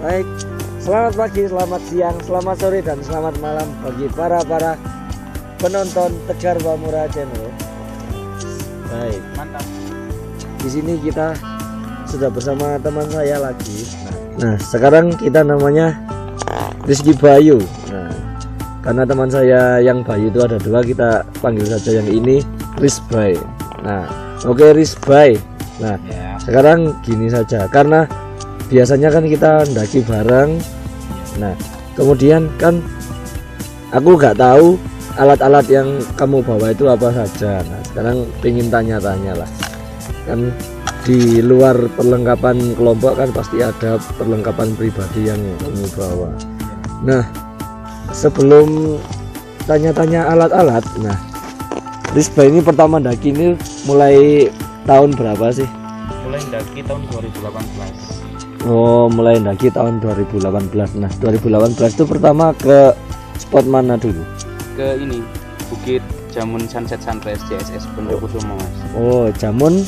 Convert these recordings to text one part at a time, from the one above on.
Baik, selamat pagi, selamat siang, selamat sore, dan selamat malam bagi para penonton Tegar Pamura Channel. Baik, Mantap. di sini kita sudah bersama teman saya lagi. Nah, sekarang kita namanya Rizky Bayu. Nah, karena teman saya yang Bayu itu ada dua, kita panggil saja yang ini Rizbay. Nah, oke Rizbay. Nah, Ya. sekarang gini saja, karena biasanya kan kita mendaki bareng. Nah, kemudian kan aku nggak tahu alat-alat yang kamu bawa itu apa saja. Nah, sekarang pengen tanya-tanya lah. Kan di luar perlengkapan kelompok kan pasti ada perlengkapan pribadi yang kamu bawa. Nah, sebelum tanya-tanya alat-alat, nah, Rizbay ini pertama mendaki ini mulai tahun berapa sih? Mulai mendaki tahun 2018. Oh, mulai mendaki tahun 2018. Nah, 2018 itu pertama ke spot mana dulu? Ke ini Bukit Jamun Sunset Sunrise JSS Pondokusumo, Mas. Oh, Jamun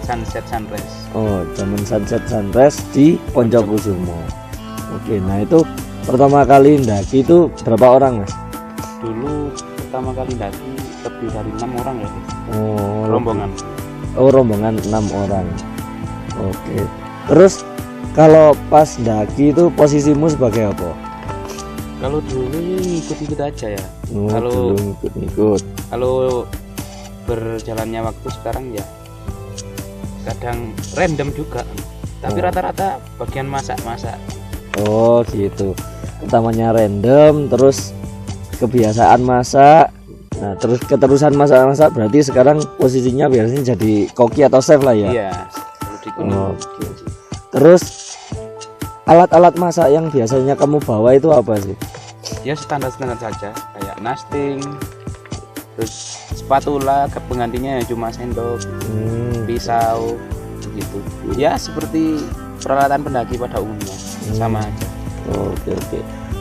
Sunset Sunrise. Oh, Jamun Sunset Sunrise di Pondokusumo. Oke, nah itu pertama kali mendaki itu berapa orang, Mas? Dulu pertama kali mendaki lebih dari 6 orang ya. Oh, Rombongan. Oh, rombongan 6 orang. Oke. Terus kalau pas mendaki itu posisimu sebagai apa? Kalau dulu ngikut-ngikut aja ya. Oh, Kalau- dulu ikut-ikut. Kalau berjalannya waktu sekarang ya kadang random juga. Tapi Oh. rata-rata bagian masak-masak. Oh, gitu. Pertamanya random, terus kebiasaan masak. Nah, terus keterusan masak-masak, berarti sekarang posisinya biasanya jadi koki atau chef lah ya. Iya. Kalau di gunung. Oke. Terus alat-alat masak yang biasanya kamu bawa itu apa sih? Ya standar-standar saja, kayak nasting, terus spatula, penggantinya ya cuma sendok, pisau, begitu. Ya seperti peralatan pendaki pada umumnya, sama aja. Oke.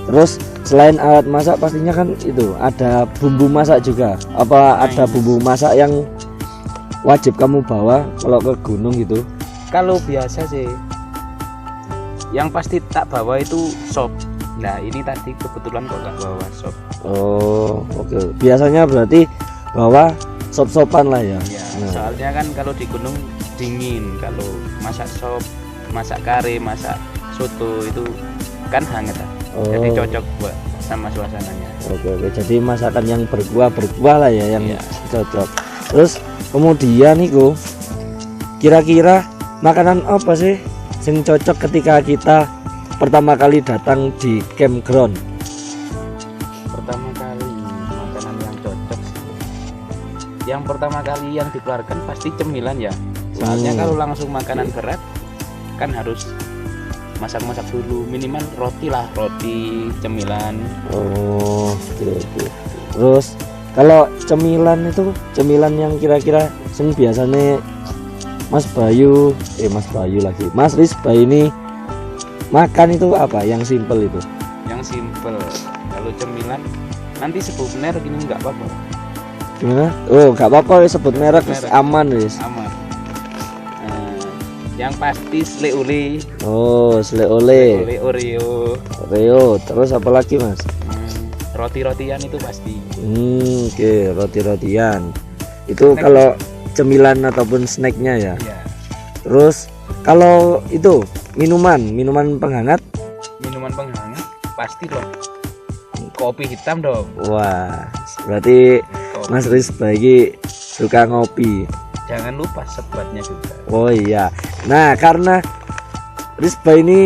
Terus selain alat masak pastinya kan itu ada bumbu masak juga. Apa ada bumbu masak yang wajib kamu bawa kalau ke gunung gitu? Kalau biasa sih, yang pasti tak bawa itu sop. Nah ini tadi kebetulan kok nggak bawa sop. Oh, oke. Biasanya berarti bawa sop-sopan lah ya. Ya, Nah, soalnya kan kalau di gunung dingin, kalau masak sop, masak kare, masak soto itu kan hangat lah. Jadi oh, cocok buat sama suasananya. oke. Jadi masakan yang berkuah lah ya yang Iya. cocok. Terus kemudian niku kira-kira makanan apa sih yang cocok ketika kita pertama kali datang di campground? Pertama kali makanan yang cocok sih. Yang pertama kali yang dikeluarkan pasti cemilan ya. Soalnya kalau langsung makanan berat kan harus masak-masak dulu, minimal roti lah, roti cemilan. Oh, oke. Terus kalau cemilan itu cemilan yang kira-kira yang biasanya Mas Bayu lagi. Mas Rizbay ini makan itu apa? Yang simple itu. Yang simple. Kalau cemilan nanti sebut merek ini nggak apa-apa, Gimana? Oh, nggak apa-apa wis sebut merek, Merek. aman wis. aman. Yang pasti sle uli, Oh, sele ole, Oreo, Oreo. Terus apa lagi, Mas? roti-rotian itu pasti. Oke, roti-rotian. Itu Snack. kalau cemilan ataupun snacknya ya. Iya. Terus kalau itu minuman penghangat, Minuman penghangat pasti dong. Kopi hitam dong. wah, berarti Kopi. Mas Rizbay ini suka ngopi. Jangan lupa sebatnya juga. Oh iya. Nah, karena Rizbay ini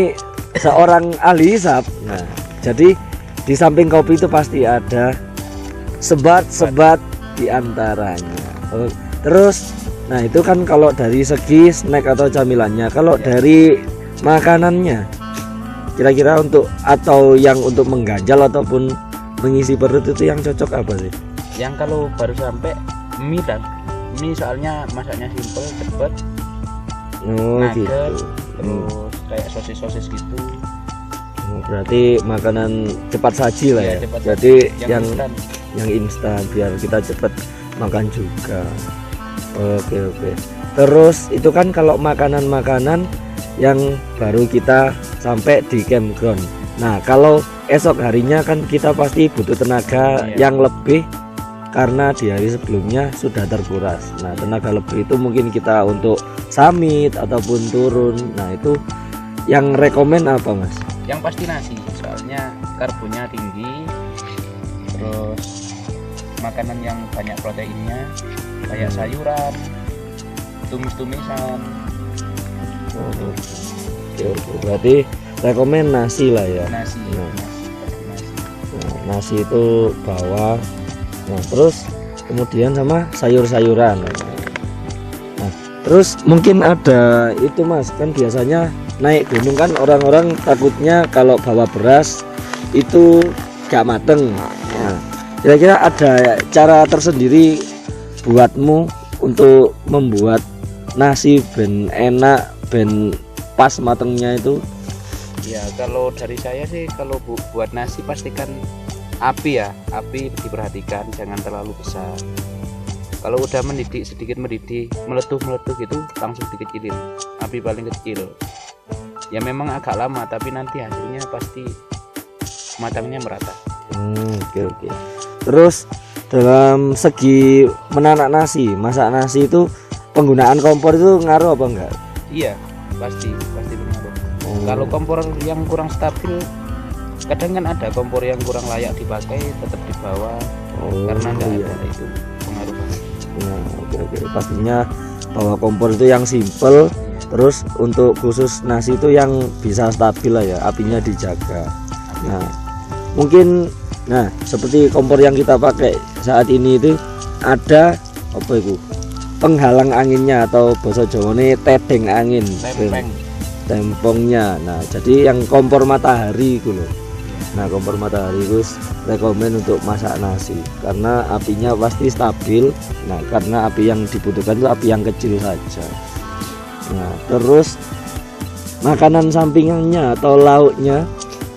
seorang ahli hisap. Nah, jadi di samping kopi itu pasti ada sebat di antaranya. Oh, terus, nah itu kan kalau dari segi snack atau camilannya. Kalau dari makanannya, kira-kira untuk atau yang untuk mengganjal ataupun mengisi perut itu yang cocok apa sih? Yang kalau baru sampai mie dan mie soalnya masaknya simple, cepet, Oh nugget, gitu. terus kayak sosis-sosis gitu. Berarti makanan cepat saji lah ya. Iya, cepat Jadi saji. yang instan. yang instan biar kita cepet makan juga. Oke. Terus itu kan kalau makanan-makanan yang baru kita sampai di campground. Nah kalau esok harinya kan kita pasti butuh tenaga yang lebih karena di hari sebelumnya sudah terkuras. Nah tenaga lebih itu mungkin kita untuk summit ataupun turun. Nah itu yang rekomen apa Mas? Yang pasti nasi, soalnya karbonnya tinggi, terus makanan yang banyak proteinnya kayak sayuran, tumis-tumisan. Oke. Berarti rekomen nasi lah ya. Nasi. Nasi itu bawah. Nah terus kemudian sama sayur-sayuran. Nah terus mungkin ada itu Mas, kan biasanya naik gunung kan orang-orang takutnya kalau bawa beras itu gak mateng. Nah, kira-kira ada cara tersendiri buatmu untuk membuat nasi ben enak, ben pas matengnya itu? Ya kalau dari saya sih kalau buat nasi pastikan api diperhatikan, jangan terlalu besar. Kalau udah mendidih, sedikit mendidih, meletup gitu langsung dikecilin, api paling kecil. Ya memang agak lama tapi nanti hasilnya pasti matangnya merata. Oke. Terus dalam segi menanak nasi, masak nasi itu penggunaan kompor itu ngaruh apa enggak? Iya, pasti berpengaruh. Kalau kompor yang kurang stabil, kadang kan ada kompor yang kurang layak dipakai tetap dibawa karena enggak ada itu pengaruh banget. Nah, oke. Pastinya bawa kompor itu yang simple. Terus untuk khusus nasi itu yang bisa stabil lah ya, apinya dijaga. Nah mungkin seperti kompor yang kita pakai saat ini itu ada apa itu penghalang anginnya atau bahasa Jawane tedeng angin, tempongnya. Nah jadi yang kompor matahari itu loh. Nah kompor matahari itu rekomen untuk masak nasi karena apinya pasti stabil. Nah karena api yang dibutuhkan itu api yang kecil saja. Nah terus makanan sampingannya atau lauknya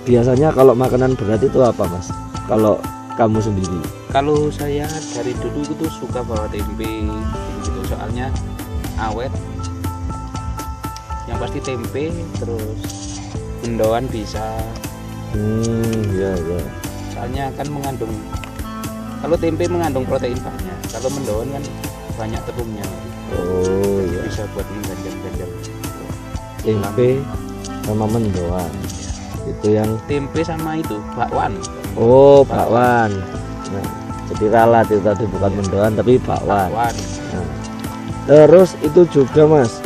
biasanya kalau makanan berat itu apa Mas? Kalau kamu sendiri? Kalau saya dari dulu itu suka bawa tempe gitu, soalnya awet. Yang pasti tempe, terus mendoan bisa. Ya. Soalnya kan mengandung, kalau tempe mengandung protein banyak, kalau mendoan kan banyak tepungnya. Iya. Bisa buat mengganjal-ganjal. Tempe sama mendoan. Itu yang tempe sama itu bakwan. Bakwan. Nah, jadi ralat itu tadi bukan mendoan tapi bakwan. Nah, terus itu juga Mas,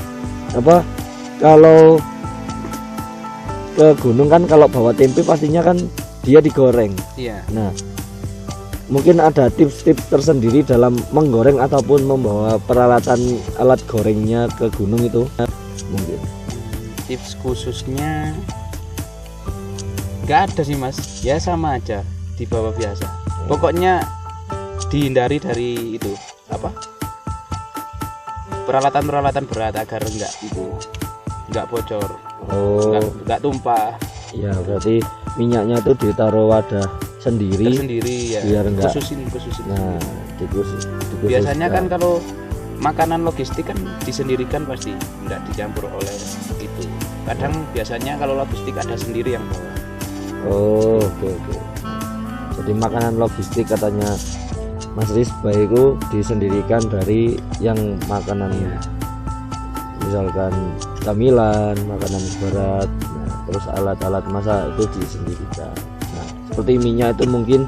apa kalau ke gunung kan kalau bawa tempe pastinya kan dia digoreng. Iya. Nah mungkin ada tips-tips tersendiri dalam menggoreng ataupun membawa peralatan alat gorengnya ke gunung itu mungkin tips khususnya nggak ada sih Mas, ya sama aja dibawa biasa. Pokoknya dihindari dari itu peralatan berat agar nggak bocor, nggak tumpah. Ya berarti minyaknya itu ditaruh wadah sendiri ya, biar enggak khususin. Nah dikhusus biasanya kan kalau makanan logistik kan disendirikan, pasti enggak dicampur oleh itu. Kadang biasanya kalau logistik ada sendiri yang bawa. Oke. Jadi makanan logistik katanya Mas Risba itu disendirikan dari yang makanan misalkan camilan, makanan berat, terus alat-alat masak itu disendirikan. Nah seperti minyak itu mungkin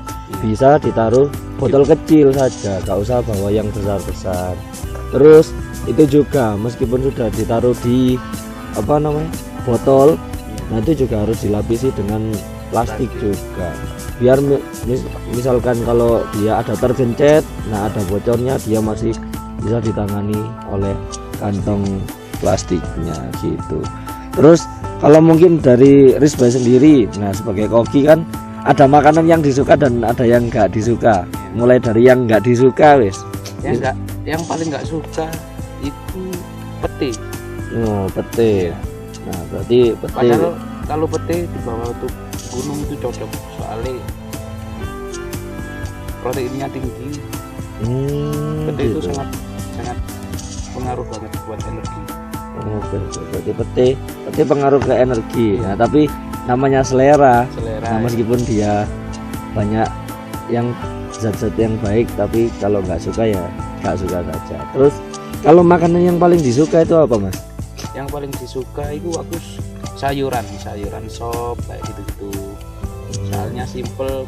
bisa ditaruh botol kecil saja, gak usah bawa yang besar-besar. Terus itu juga meskipun sudah ditaruh di botol, nah itu juga harus dilapisi dengan plastik juga, biar misalkan kalau dia ada tergencet, nah ada bocornya, dia masih bisa ditangani oleh kantong plastiknya gitu. Terus kalau mungkin dari Risba sendiri, nah sebagai koki kan ada makanan yang disuka dan ada yang nggak disuka. Mulai dari yang nggak disuka yang paling nggak suka itu pete. Pete. Nah berarti pete. Padahal kalau pete dibawa untuk gunung itu cocok, soalnya proteinnya tinggi. Pete itu sangat pengaruh banget buat energi. Oke, berarti pete pengaruh ke energi. Nah, tapi namanya selera. Selera. Nah, meskipun dia banyak yang zat-zat yang baik, tapi kalau nggak suka ya nggak suka saja. Terus kalau makanan yang paling disuka itu apa, Mas? Yang paling disuka itu aku sayuran sop kayak gitu. Soalnya simple,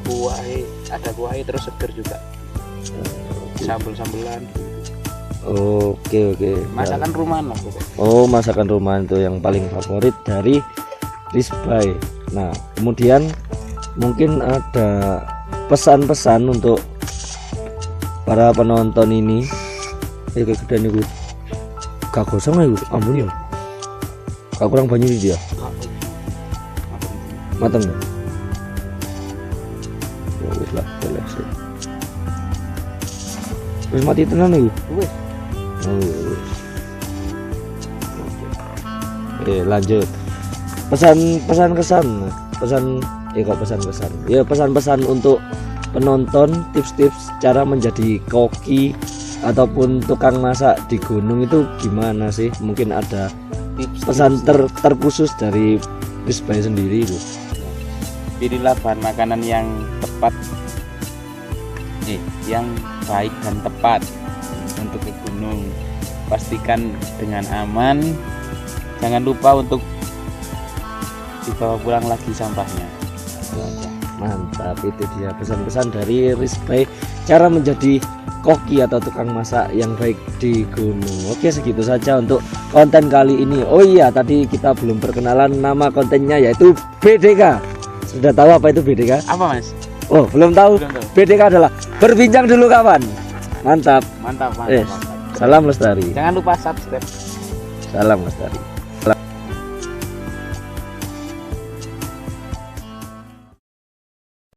ada kuahnya terus seger juga. Sambel-sambelan. Oke. Masakan rumahan lah pokoknya. Oh, masakan rumahan itu yang paling favorit dari Risbay. Nah, kemudian mungkin ada pesan-pesan untuk para penonton ini. Kayak gede nih, gak gosong ya, ampun ya. Gak kurang banyak ini dia. Mateng ya? Ya wis lah, seleksi. Wis mati tenan nih. Wes. Oh, wis. Oke, lanjut. Pesan-pesan untuk penonton, tips-tips cara menjadi koki ataupun tukang masak di gunung itu gimana sih? Mungkin ada Tips pesan terkhusus dari Risbay sendiri itu. Pilihlah bahan makanan yang tepat, yang baik dan tepat untuk ke gunung. Pastikan dengan aman. Jangan lupa untuk dibawa pulang lagi sampahnya. Mantap, itu dia pesan-pesan dari Risbay cara menjadi koki atau tukang masak yang baik di gunung. Oke, segitu saja untuk konten kali ini. Oh iya, tadi kita belum perkenalan nama kontennya, yaitu BDK. Sudah tahu apa itu BDK? Apa, Mas? Oh, belum tahu. BDK adalah berbincang dulu kawan. Mantap. Mantap. Salam lestari. Jangan lupa subscribe. Salam lestari.